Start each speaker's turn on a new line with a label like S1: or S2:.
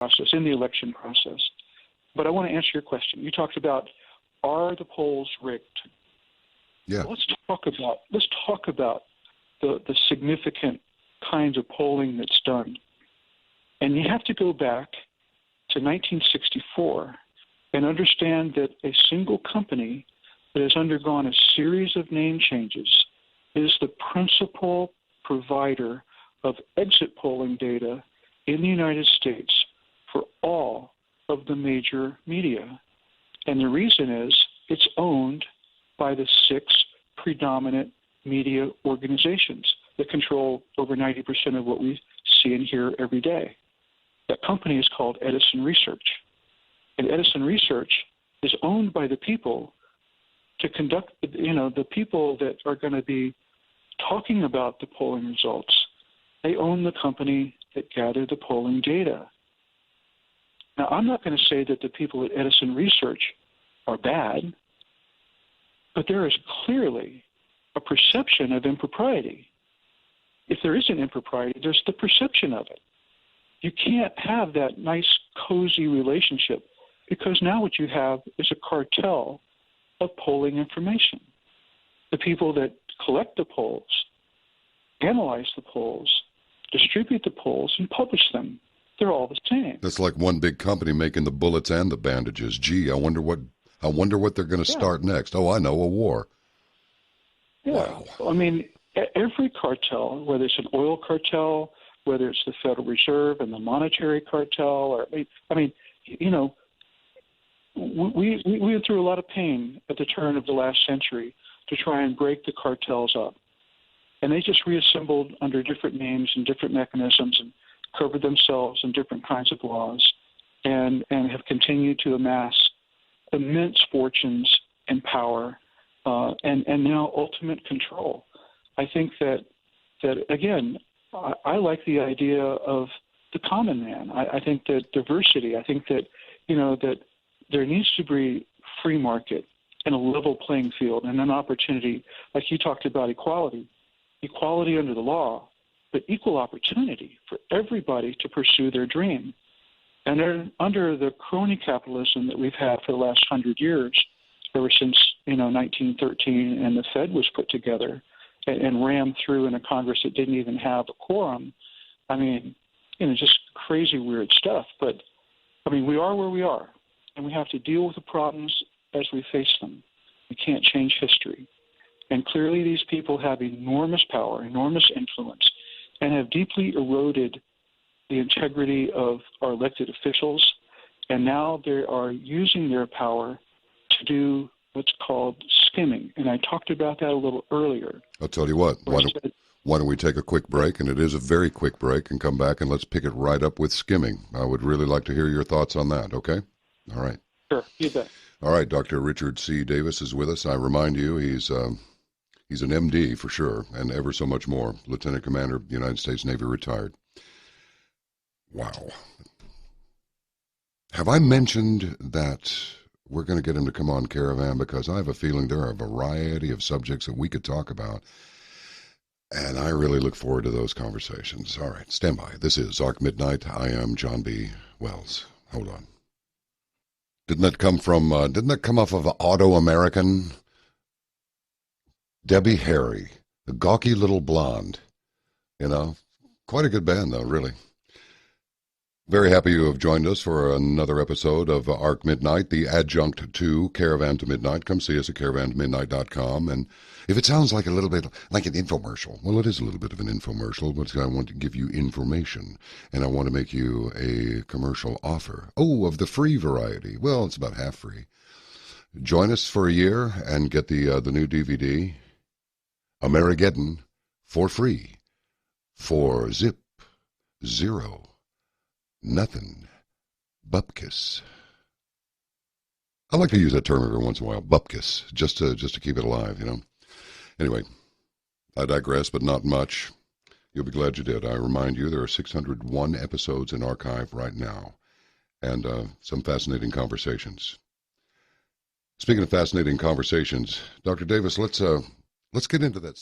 S1: process, in the election process. But I want to answer your question. You talked about, are the polls rigged?
S2: Yeah.
S1: Let's talk about the significant kinds of polling that's done. And you have to go back to 1964 and understand that a single company that has undergone a series of name changes is the principal provider of exit polling data in the United States for all of the major media. And the reason is it's owned by the 6 predominant media organizations that control over 90% of what we see and hear every day. That company is called Edison Research. And Edison Research is owned by the people to conduct, the people that are going to be talking about the polling results. They own the company that gathered the polling data. Now, I'm not going to say that the people at Edison Research are bad, but there is clearly a perception of impropriety. If there is an impropriety, there's the perception of it. You can't have that nice, cozy relationship because now what you have is a cartel of polling information. The people that collect the polls, analyze the polls, distribute the polls, and publish them, they're all the same.
S2: That's like one big company making the bullets and the bandages. Gee, I wonder what they're going to start next. Oh, I know, a war.
S1: Yeah.
S2: Wow.
S1: I mean, every cartel, whether it's an oil cartel, whether it's the Federal Reserve and the monetary cartel, or we went through a lot of pain at the turn of the last century to try and break the cartels up. And they just reassembled under different names and different mechanisms and covered themselves in different kinds of laws and have continued to amass immense fortunes and power and now ultimate control. I think that again, I like the idea of the common man. I think that diversity, I think that, that there needs to be free market and a level playing field and an opportunity, like you talked about equality under the law, but equal opportunity for everybody to pursue their dream. And under the crony capitalism that we've had for the last 100 years, ever since 1913 and the Fed was put together and rammed through in a Congress that didn't even have a quorum, I mean, just crazy weird stuff. But I mean, we are where we are, and we have to deal with the problems as we face them. We can't change history. And clearly these people have enormous power, enormous influence, and have deeply eroded the integrity of our elected officials. And now they are using their power to do what's called skimming. And I talked about that a little earlier.
S2: I'll tell you what, why don't we take a quick break, and it is a very quick break, and come back and let's pick it right up with skimming. I would really like to hear your thoughts on that, okay? All right.
S1: Sure, you bet.
S2: All right, Dr. Richard C. Davis is with us. I remind you, he's an MD for sure, and ever so much more. Lieutenant Commander, United States Navy, retired. Wow. Have I mentioned that we're going to get him to come on Caravan? Because I have a feeling there are a variety of subjects that we could talk about, and I really look forward to those conversations. All right, stand by. This is Arc Midnight. I am John B. Wells. Hold on. Didn't that come off of Auto American? Debbie Harry, the gawky little blonde. Quite a good band, though, really. Very happy you have joined us for another episode of Arc Midnight, the adjunct to Caravan to Midnight. Come see us at caravantomidnight.com. And if it sounds like a little bit like an infomercial, well, it is a little bit of an infomercial, but I want to give you information, and I want to make you a commercial offer. Oh, of the free variety. Well, it's about half free. Join us for a year and get the new DVD, Amerigeddon, for free, for zip, zero, nothing, bupkis. I like to use that term every once in a while, bupkis, just to keep it alive, Anyway, I digress, but not much. You'll be glad you did. I remind you, there are 601 episodes in archive right now, and some fascinating conversations. Speaking of fascinating conversations, Dr. Davis, let's get into that.